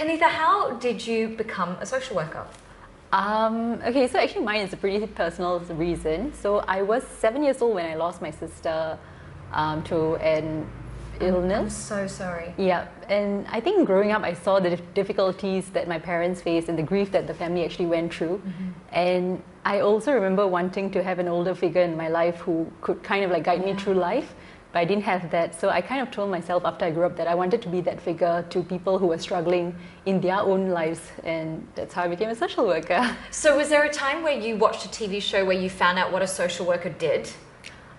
Kanitha, how did you become a social worker? Okay, so actually mine is a pretty personal reason. So I was 7 years old when I lost my sister to an illness. I'm so sorry. Yeah, and I think growing up I saw the difficulties that my parents faced and the grief that the family actually went through. And I also remember wanting to have an older figure in my life who could kind of like guide me through life, but I didn't have that. So I kind of told myself after I grew up that I wanted to be that figure to people who were struggling in their own lives, and that's how I became a social worker. So was there a time where you watched a TV show where you found out what a social worker did?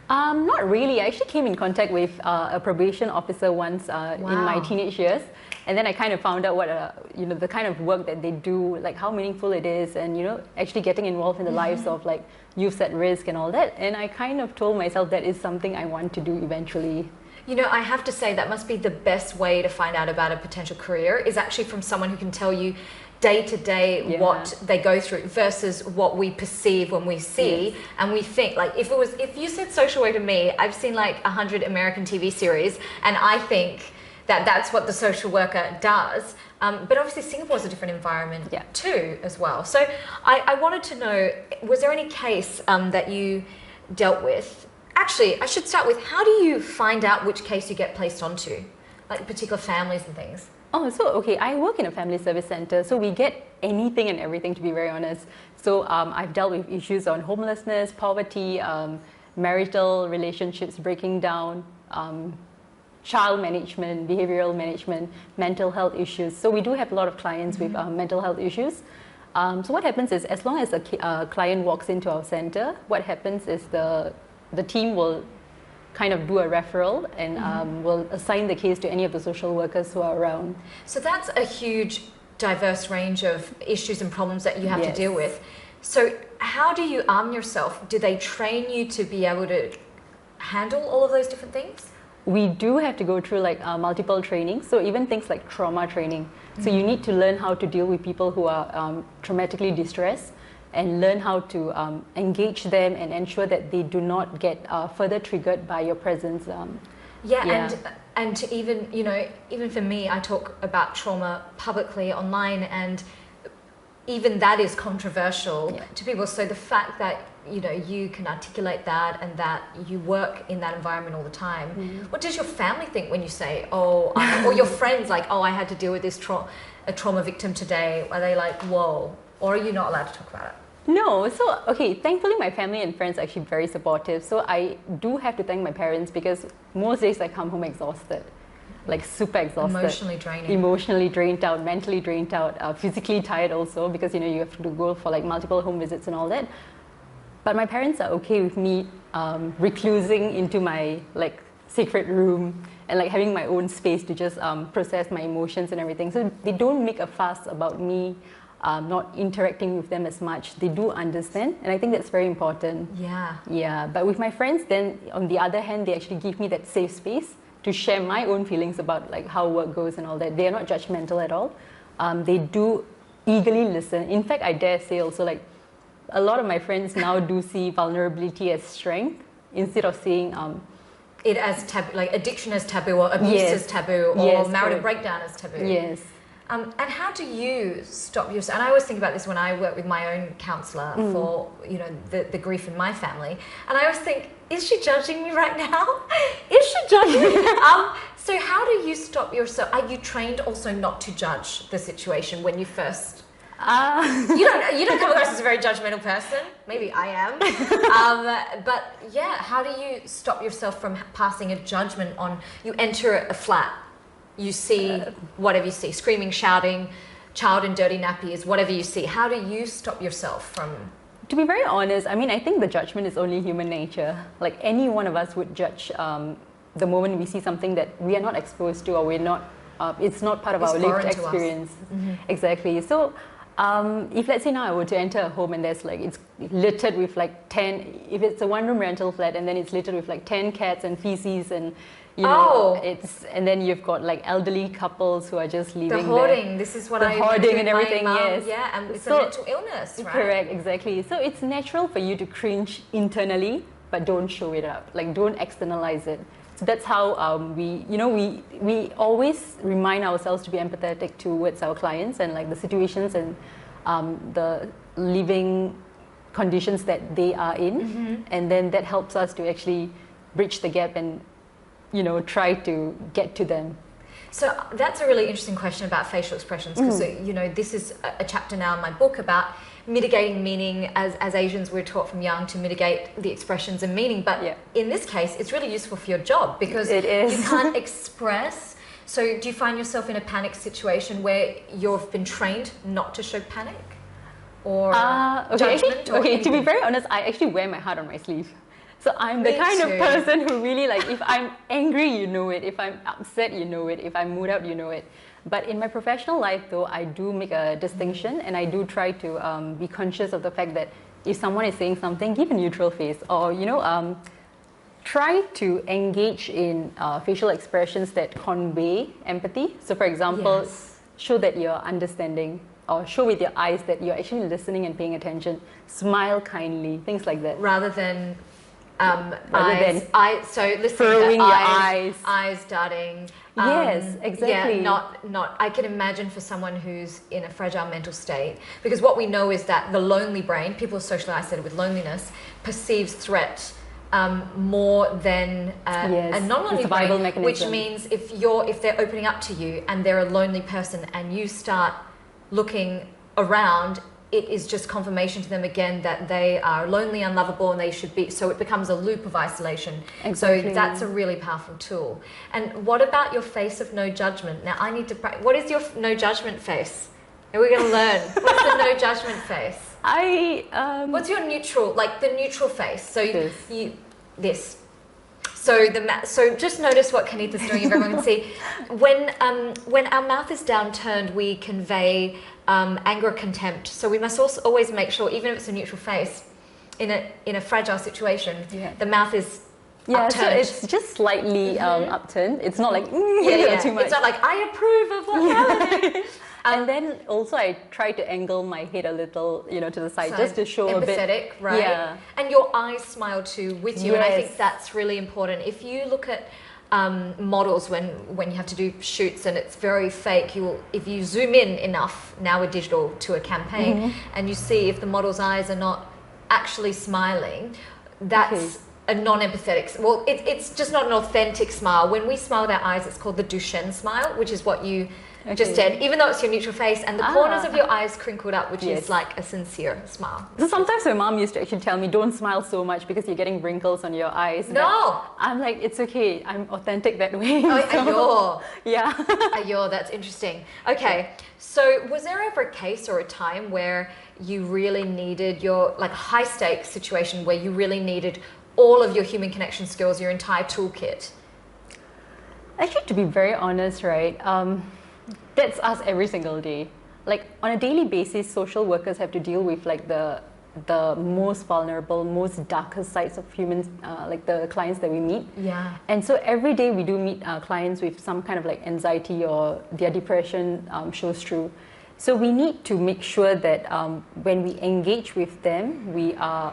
Not really. I actually came in contact with a probation officer once in my teenage years, and then I kind of found out what the kind of work that they do, like how meaningful it is, and actually getting involved in the lives of like youths at risk and all that. And I kind of told myself that is something I want to do eventually. I have to say that must be the best way to find out about a potential career, is actually from someone who can tell you day to day what they go through versus what we perceive when we see and we think. Like if you said social work to me, I've seen like 100 American TV series and I think that that's what the social worker does. But obviously Singapore is a different environment too as well. So I wanted to know, was there any case that you dealt with? Actually, I should start with, how do you find out which case you get placed onto? Like particular families and things? Oh, so okay, I work in a family service center, so we get anything and everything, to be very honest. So I've dealt with issues on homelessness, poverty, marital relationships breaking down, child management, behavioral management, mental health issues. So we do have a lot of clients with mental health issues. So what happens is, as long as a client walks into our center, what happens is the team will kind of do a referral and will assign the case to any of the social workers who are around. So that's a huge, diverse range of issues and problems that you have to deal with. So how do you arm yourself? Do they train you to be able to handle all of those different things? We do have to go through like multiple trainings, so even things like trauma training. So you need to learn how to deal with people who are traumatically distressed, and learn how to engage them and ensure that they do not get further triggered by your presence. And to even for me, I talk about trauma publicly online, and even that is controversial to people. So the fact that you can articulate that and that you work in that environment all the time, what does your family think when you say, or your friends like, I had to deal with this a trauma victim today? Are they like, whoa? Or are you not allowed to talk about it? No, so okay, thankfully my family and friends are actually very supportive. So I do have to thank my parents, because most days I come home exhausted, like super exhausted. Emotionally drained out, mentally drained out, physically tired also, because you have to go for like multiple home visits and all that. But my parents are okay with me reclusing into my like secret room and like having my own space to just process my emotions and everything. So they don't make a fuss about me not interacting with them as much. They do understand, and I think that's very important. Yeah, but with my friends, then on the other hand, they actually give me that safe space to share my own feelings about like how work goes and all that. They are not judgmental at all. They do eagerly listen. In fact, I dare say also, like a lot of my friends now do see vulnerability as strength instead of seeing it as taboo, like addiction as taboo, or abuse as taboo, or marital breakdown as taboo. Yes. And how do you stop yourself? And I always think about this when I work with my own counsellor for the grief in my family, and I always think, is she judging me right now? Is she judging me? So how do you stop yourself? Are you trained also not to judge the situation when you first? You don't come across as a very judgmental person. Maybe I am. But yeah, how do you stop yourself from passing a judgment on? You enter a flat. You see whatever you see, screaming, shouting, child in dirty nappies, whatever you see. How do you stop yourself from... To be very honest, I mean, I think the judgment is only human nature. Like any one of us would judge the moment we see something that we are not exposed to, or we're not, it's not part of our lived experience. Exactly. So if let's say now I were to enter a home and there's like, it's littered with like 10, if it's a one-room rental flat and then it's littered with like 10 cats and feces and and then you've got like elderly couples who are just leaving the hoarding. This is what the hoarding and everything. Yes, and it's a mental illness, right? Correct, exactly. So it's natural for you to cringe internally, but don't show it up. Like don't externalize it. So that's how we always remind ourselves to be empathetic towards our clients and like the situations and the living conditions that they are in, and then that helps us to actually bridge the gap and try to get to them. So that's a really interesting question about facial expressions, because this is a chapter now in my book about mitigating meaning. As Asians, we're taught from young to mitigate the expressions and meaning, but in this case it's really useful for your job because it is. You can't express. So do you find yourself in a panic situation where you've been trained not to show panic or judgment? To be very honest, I actually wear my heart on my sleeve. So I'm the kind of person who really, like, if I'm angry, you know it. If I'm upset, you know it. If I'm mood out, you know it. But in my professional life, though, I do make a distinction, and I do try to be conscious of the fact that if someone is saying something, give a neutral face, or try to engage in facial expressions that convey empathy. So, for example, show that you're understanding, or show with your eyes that you're actually listening and paying attention. Smile kindly, things like that. Rather than so listening furrowing your eyes, darting. Yes, exactly. Yeah, not. I can imagine for someone who's in a fragile mental state, because what we know is that the lonely brain, people socially isolated with loneliness, perceives threat more than a non-lonely survival brain, mechanism. which means if they're opening up to you and they're a lonely person and you start looking around, it is just confirmation to them again that they are lonely, unlovable, and they should be. So it becomes a loop of isolation. Exactly. So that's a really powerful tool. And what about your face of no judgment? Now I need to practice. What is your no judgment face? And we're going to learn. What's the no judgment face? What's your neutral, like the neutral face? So this. So just notice what Kanitha's doing, if everyone can see. When our mouth is downturned, we convey anger or contempt. So we must also always make sure, even if it's a neutral face, in a fragile situation, the mouth is upturned. So it's just slightly upturned. It's not like too much. It's not like I approve of what's happening. And then also I try to angle my head a little, to the side, just to show empathetic, a bit. Right? Yeah. And your eyes smile too with you, and I think that's really important. If you look at models when you have to do shoots and it's very fake, if you zoom in enough, now we're digital, to a campaign, and you see if the model's eyes are not actually smiling, that's a non-empathetic. Well, it's just not an authentic smile. When we smile with our eyes, it's called the Duchenne smile, which is what you just said, even though it's your neutral face and the corners of your eyes crinkled up, which is like a sincere smile. So sometimes my mom used to actually tell me, don't smile so much because you're getting wrinkles on your eyes. No! But I'm like, it's okay, I'm authentic that way. Oh, yeah. That's interesting. Okay, so was there ever a case or a time where you really needed your, like, high stakes situation where you really needed all of your human connection skills, your entire toolkit? Actually, to be very honest, right, that's us every single day. Like, on a daily basis, social workers have to deal with like the most vulnerable, most darkest sides of humans, like the clients that we meet. Yeah. And so every day we do meet clients with some kind of like anxiety or their depression shows through. So we need to make sure that when we engage with them, we are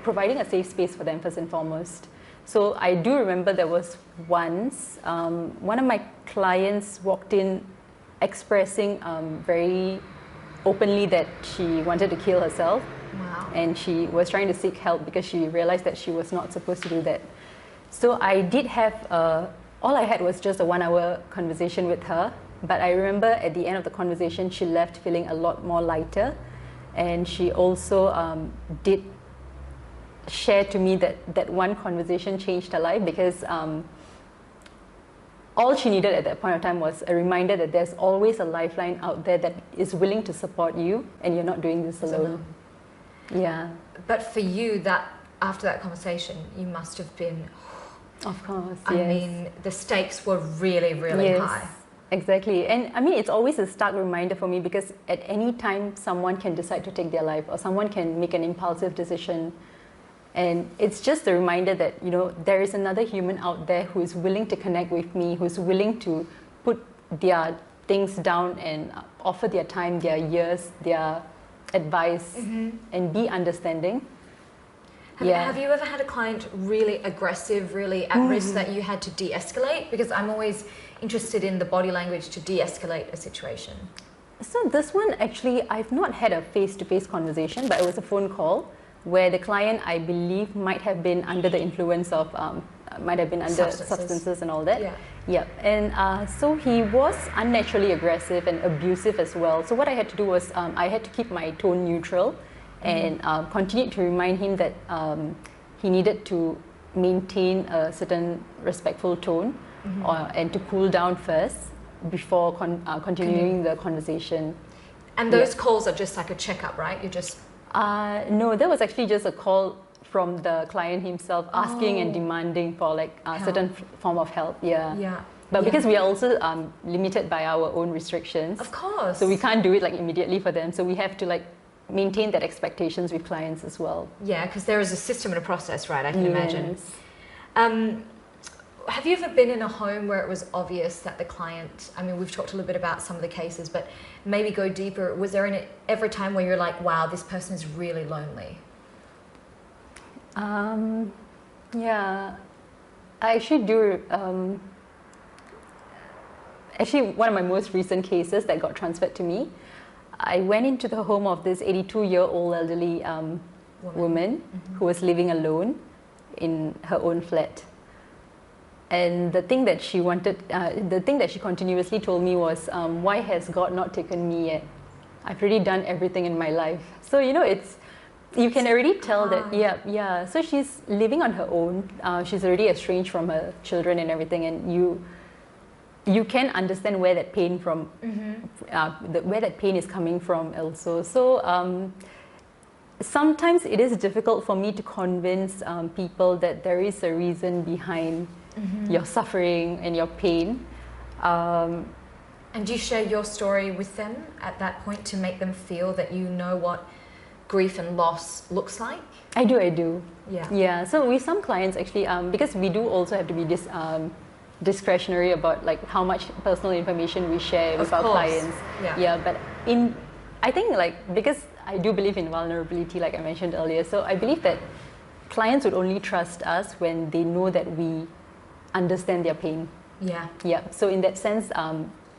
providing a safe space for them first and foremost. So I do remember there was once, one of my clients walked in expressing very openly that she wanted to kill herself. Wow. And she was trying to seek help because she realized that she was not supposed to do that. So I did have, all I had was just a 1-hour conversation with her, but I remember at the end of the conversation she left feeling a lot more lighter, and she also did share to me that one conversation changed her life because all she needed at that point of time was a reminder that there's always a lifeline out there that is willing to support you, and you're not doing this alone. Yeah. But for you, that after that conversation, you must have been... Of course, I mean, the stakes were really, really high. Exactly. And I mean, it's always a stark reminder for me because at any time, someone can decide to take their life or someone can make an impulsive decision. And it's just a reminder that, there is another human out there who is willing to connect with me, who's willing to put their things down and offer their time, their years, their advice, and be understanding. Have you ever had a client really aggressive, really at risk that you had to de-escalate? Because I'm always interested in the body language to de-escalate a situation. So this one, actually, I've not had a face-to-face conversation, but it was a phone call where the client, I believe, might have been under the influence of, might have been under substances and all that. Yeah. And so he was unnaturally aggressive and abusive as well. So what I had to do was I had to keep my tone neutral and continue to remind him that he needed to maintain a certain respectful tone and to cool down first before continuing the conversation. And those calls are just like a checkup, right? You just... No, that was actually just a call from the client himself asking and demanding for like a certain form of help. But because we are also limited by our own restrictions. Of course. So we can't do it like immediately for them. So we have to like maintain that expectations with clients as well. Yeah, because there is a system and a process, right? I can imagine. Have you ever been in a home where it was obvious that the client, I mean, we've talked a little bit about some of the cases, but maybe go deeper. Was there every time where you're like, wow, this person is really lonely? Yeah, I actually do. Actually, one of my most recent cases that got transferred to me, I went into the home of this 82-year-old elderly woman who was living alone in her own flat. And the thing that she wanted, the thing that she continuously told me was, why has God not taken me yet? I've already done everything in my life. So, you know, you can already tell that, So she's living on her own. She's already estranged from her children and everything. And you can understand where that pain where that pain is coming from also. So sometimes it is difficult for me to convince people that there is a reason behind your suffering and your pain. And do you share your story with them at that point to make them feel that you know what grief and loss looks like? I do. Yeah. So with some clients actually, because we do also have to be discretionary about like how much personal information we share with our clients. But I think like, because I do believe in vulnerability, like I mentioned earlier, so I believe that clients would only trust us when they know that we understand their pain. So in that sense,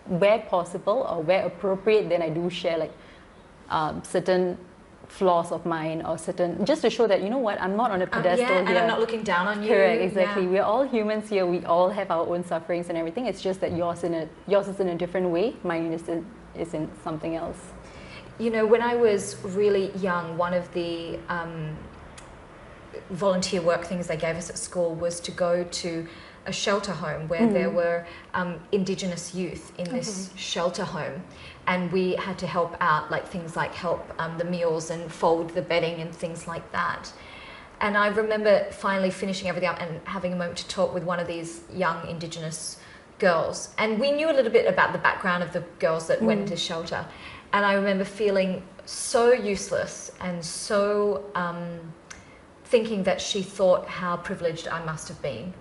where possible or where appropriate, then I do share like certain flaws of mine or certain, just to show that, you know what, I'm not on a pedestal here. And I'm not looking down on you. Correct, exactly. We're all humans here. We all have our own sufferings and everything. It's just that yours is in a different way. Mine is in something else. You know, when I was really young, one of the volunteer work things they gave us at school was to go to a shelter home where there were Indigenous youth in this shelter home, and we had to help out, like things like help the meals and fold the bedding and things like that. And I remember finally finishing everything up and having a moment to talk with one of these young Indigenous girls, and we knew a little bit about the background of the girls that went into shelter, and I remember feeling so useless and so thinking that she thought how privileged I must have been,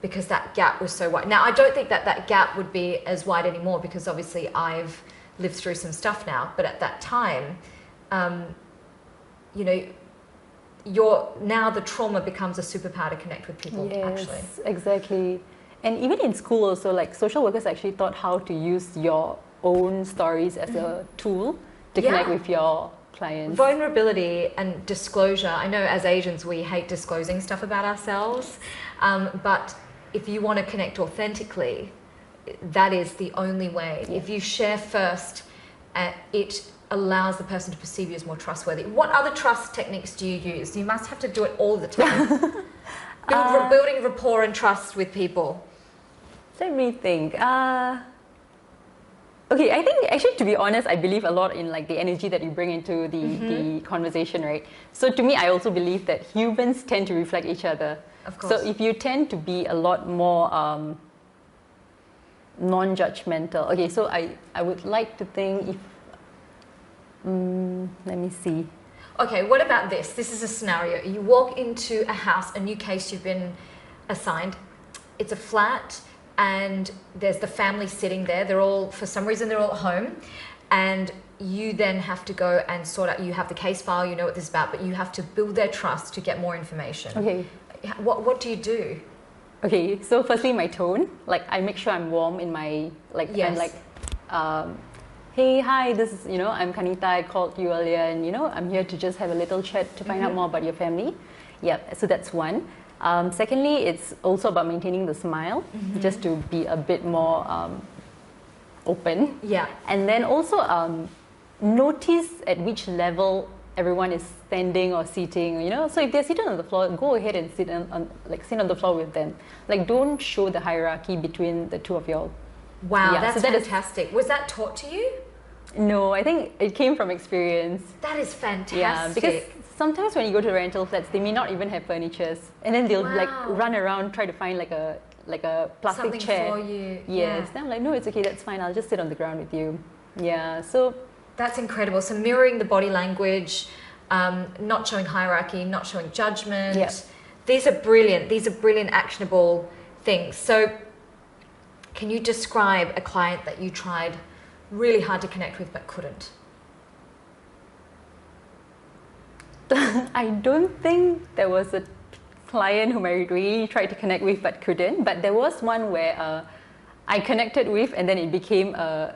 because that gap was so wide. Now, I don't think that gap would be as wide anymore, because obviously I've lived through some stuff now. But at that time, you know, now the trauma becomes a superpower to connect with people, actually. Yes, exactly. And even in school also, like social workers actually taught how to use your own stories as a tool to connect with your clients. Vulnerability and disclosure. I know as Asians we hate disclosing stuff about ourselves, but if you want to connect authentically, that is the only way. If you share first, it allows the person to perceive you as more trustworthy. What other trust techniques do you use? You must have to do it all the time. Building rapport and trust with people. Let me think. Okay, I think actually, to be honest, I believe a lot in like the energy that you bring into the conversation, right? So to me, I also believe that humans tend to reflect each other. Of course. So if you tend to be a lot more non-judgmental, okay, so I would like to think if, let me see. Okay, what about this? This is a scenario. You walk into a house, a new case you've been assigned. It's a flat, and there's the family sitting there. They're all, for some reason, they're all at home. And you then have to go and sort out, you have the case file, you know what this is about, but you have to build their trust to get more information. Okay. What do you do? Okay, so firstly, my tone, like I make sure I'm warm in my, like, yes. I'm like, hey, hi, this is, you know, I'm Kanitha, I called you earlier, and, you know, I'm here to just have a little chat to find out more about your family. Yep, so that's one. Secondly, it's also about maintaining the smile, just to be a bit more open. Yeah. And then also notice at which level everyone is standing or sitting, you know. So if they're seated on the floor, go ahead and sit on the floor with them. Like, don't show the hierarchy between the two of y'all. Wow, yeah, that's fantastic. Was that taught to you? No, I think it came from experience. That is fantastic. Yeah, because sometimes when you go to rental flats, they may not even have furnitures, and then they'll like run around, try to find like a plastic something chair for you. Yes. Then I'm like, no, it's okay, that's fine. I'll just sit on the ground with you. Yeah. So that's incredible. So mirroring the body language, not showing hierarchy, not showing judgment. Yep. These are brilliant. These are brilliant, actionable things. So can you describe a client that you tried really hard to connect with but couldn't? I don't think there was a client whom I really tried to connect with but couldn't, but there was one where I connected with and then it became a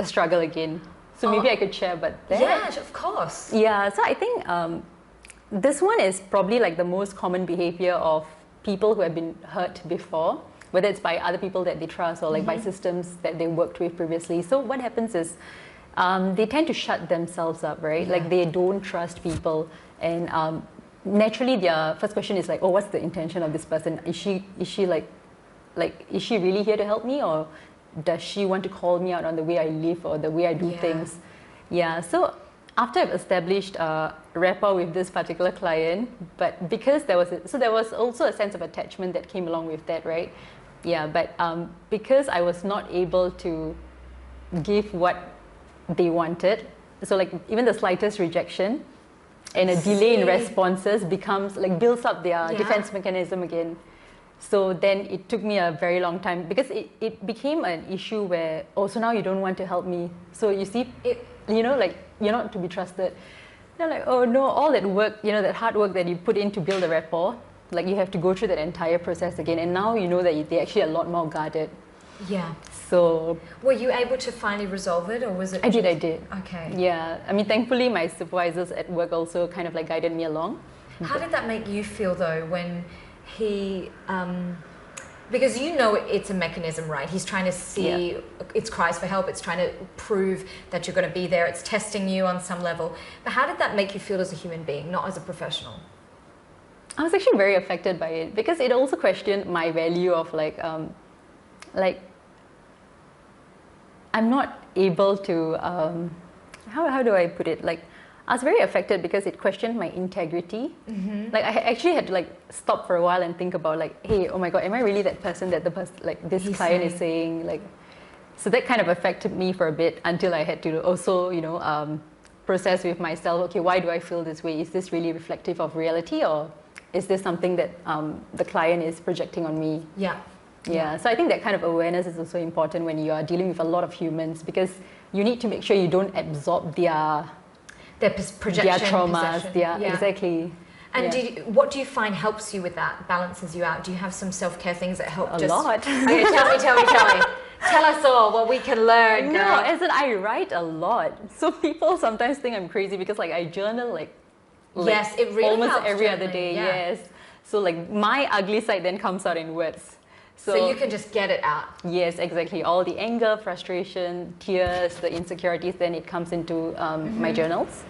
struggle again. So maybe I could share about that. Yeah, of course. Yeah, so I think this one is probably like the most common behavior of people who have been hurt before, whether it's by other people that they trust or like by systems that they worked with previously. So what happens is they tend to shut themselves up, right? Like they don't trust people, and naturally their first question is like, oh, what's the intention of this person? Is she is she really here to help me, or does she want to call me out on the way I live or the way I do things? Yeah, so after I've established a rapport with this particular client, but because there was also a sense of attachment that came along with that, right? Yeah, but because I was not able to give what they wanted, so like even the slightest rejection and a delay in responses becomes like builds up their defense mechanism again. So then it took me a very long time, because it became an issue where, oh, so now you don't want to help me. So you see, you know, like you're not to be trusted. They're like, oh no, all that work, you know, that hard work that you put in to build a rapport, like you have to go through that entire process again. And now you know that they're actually a lot more guarded. Yeah. So were you able to finally resolve it, or was it? I did. Okay. Yeah. I mean, thankfully my supervisors at work also kind of like guided me along. How did that make you feel though when he, because you know it's a mechanism, right? He's trying to see, it's cries for help, it's trying to prove that you're going to be there, it's testing you on some level. But how did that make you feel as a human being, not as a professional? I was actually very affected by it, because it also questioned my value of like I'm not able to, how do I put it? Like, I was very affected because it questioned my integrity. Like I actually had to like stop for a while and think about like, hey, oh my God, am I really that person that this client is saying? Like, so that kind of affected me for a bit until I had to also, you know, process with myself. Okay, why do I feel this way? Is this really reflective of reality, or is this something that the client is projecting on me? Yeah. So I think that kind of awareness is also important when you are dealing with a lot of humans, because you need to make sure you don't absorb their projection, their traumas, exactly. And what do you find helps you with that, balances you out? Do you have some self-care things that help? A lot. Okay, tell me. Tell us all what we can learn. No, as in I write a lot. So people sometimes think I'm crazy because like I journal like yes, it really almost helps every other journaling, day. Yes. So like my ugly side then comes out in words. So you can just get it out. Yes, exactly. All the anger, frustration, tears, the insecurities, then it comes into my journals.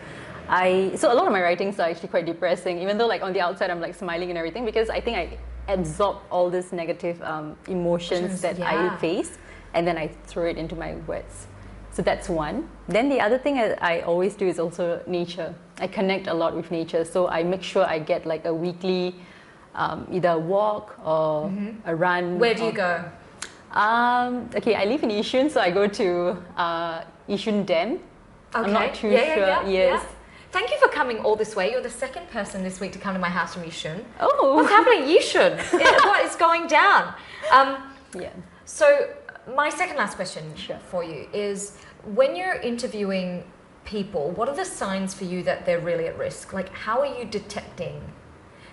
So a lot of my writings are actually quite depressing, even though like on the outside I'm like smiling and everything, because I think I absorb all these negative emotions that I face, and then I throw it into my words. So that's one. Then the other thing I always do is also nature. I connect a lot with nature, so I make sure I get like a weekly either a walk or a run. Where do you go? Okay, I live in Yishun, so I go to Yishun Dam. Okay. I'm not too sure. Yes. Thank you for coming all this way. You're the second person this week to come to my house from Yishun. Oh. What's happening in Yishun? What is going down? So my second last question for you is, when you're interviewing people, what are the signs for you that they're really at risk? Like, how are you detecting?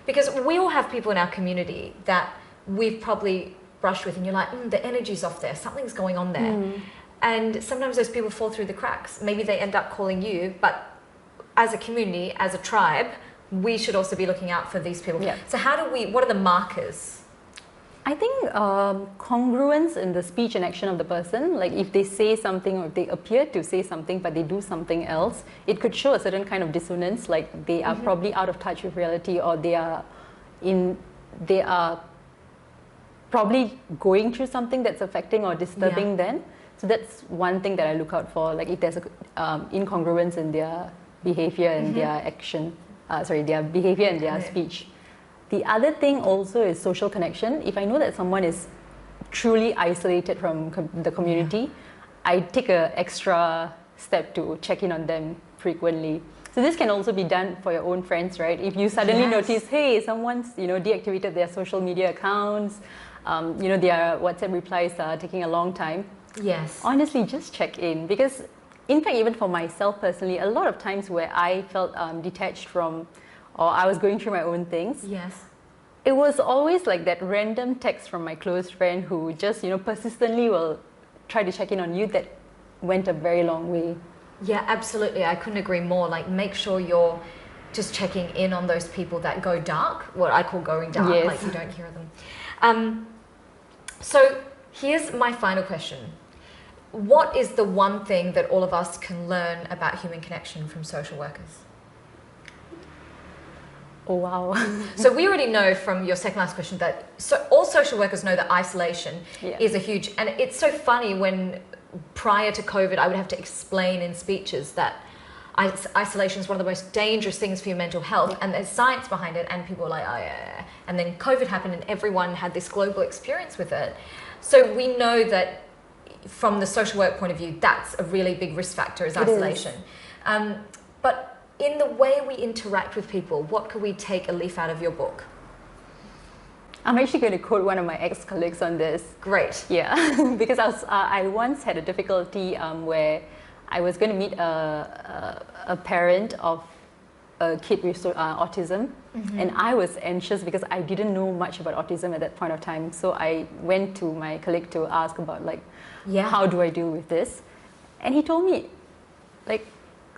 Because we all have people in our community that we've probably brushed with and you're like, the energy's off there, something's going on there. And sometimes those people fall through the cracks. Maybe they end up calling you, but as a community, as a tribe, we should also be looking out for these people. Yeah. So what are the markers? I think congruence in the speech and action of the person, like if they say something or if they appear to say something but they do something else, it could show a certain kind of dissonance, like they are probably out of touch with reality, or they are probably going through something that's affecting or disturbing them. So that's one thing that I look out for, like if there's a incongruence in their behavior and their action, their behavior and their speech. The other thing also is social connection. If I know that someone is truly isolated from the community, I take an extra step to check in on them frequently. So this can also be done for your own friends, right? If you suddenly notice, hey, someone's deactivated their social media accounts, their WhatsApp replies are taking a long time. Yes. Honestly, just check in, because in fact, even for myself personally, a lot of times where I felt detached from, or I was going through my own things. Yes. It was always like that random text from my close friend who just, persistently will try to check in on you, that went a very long way. Yeah, absolutely. I couldn't agree more. Like, make sure you're just checking in on those people that go dark, what I call going dark, like you don't hear them. So here's my final question. What is the one thing that all of us can learn about human connection from social workers? Oh, wow. So we already know from your second last question that all social workers know that isolation is a huge, and it's so funny when prior to COVID, I would have to explain in speeches that isolation is one of the most dangerous things for your mental health, and there's science behind it, and people were like, oh yeah. And then COVID happened and everyone had this global experience with it. So we know that from the social work point of view, that's a really big risk factor, is isolation. But in the way we interact with people, what could we take a leaf out of your book? I'm actually going to quote one of my ex-colleagues on this. Great. Yeah, because I once had a difficulty where I was going to meet a parent of a kid with autism, and I was anxious because I didn't know much about autism at that point of time. So I went to my colleague to ask about how do I deal with this? And he told me,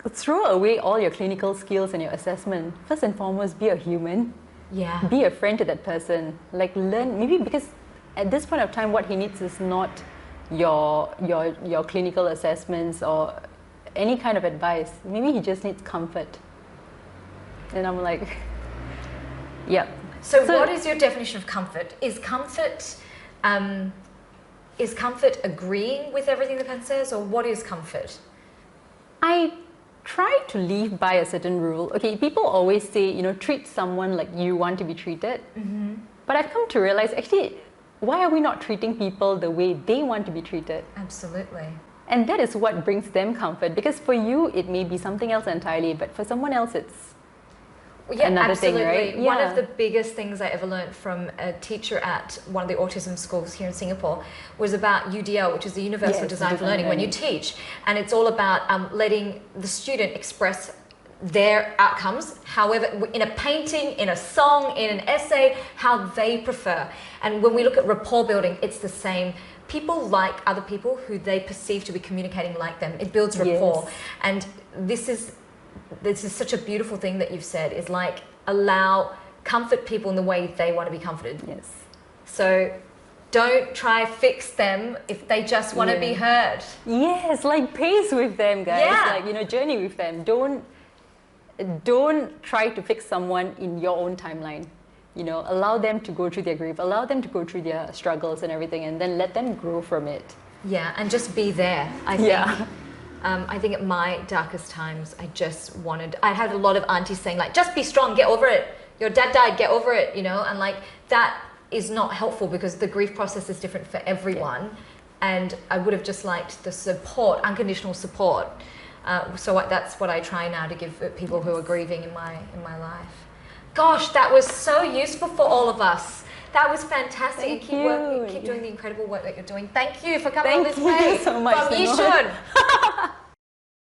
throw away all your clinical skills and your assessment. First and foremost, be a human. Yeah. Be a friend to that person. Learn, maybe because at this point of time, what he needs is not your clinical assessments or any kind of advice. Maybe he just needs comfort. And I'm like, yeah. So what is your definition of comfort? Is comfort agreeing with everything the person says, or what is comfort? I try to live by a certain rule. Okay, people always say, treat someone like you want to be treated. But I've come to realize, actually, why are we not treating people the way they want to be treated? Absolutely. And that is what brings them comfort. Because for you, it may be something else entirely, but for someone else, it's another absolutely. thing, right? One of the biggest things I ever learned from a teacher at one of the autism schools here in Singapore was about UDL, which is the Universal Design for Learning, when you teach. And it's all about letting the student express their outcomes, however, in a painting, in a song, in an essay, how they prefer. And when we look at rapport building, it's the same. People like other people who they perceive to be communicating like them. It builds rapport. Yes. And this is such a beautiful thing that you've said, is comfort people in the way they want to be comforted. Yes. So don't try fix them if they just want to be heard. Yes, pace with them, guys. Yeah. Journey with them. Don't try to fix someone in your own timeline. Allow them to go through their grief, allow them to go through their struggles and everything, and then let them grow from it. Yeah, and just be there, I think. Yeah. I think at my darkest times, I had a lot of aunties saying, just be strong, get over it. Your dad died, get over it, and that is not helpful because the grief process is different for everyone. Yeah. And I would have just liked the support, unconditional support. So that's what I try now to give people who are grieving in my life. Gosh, that was so useful for all of us. That was fantastic. Thank you. Keep doing the incredible work that you're doing. Thank you for coming all this way. Thank you so much, from Yishun.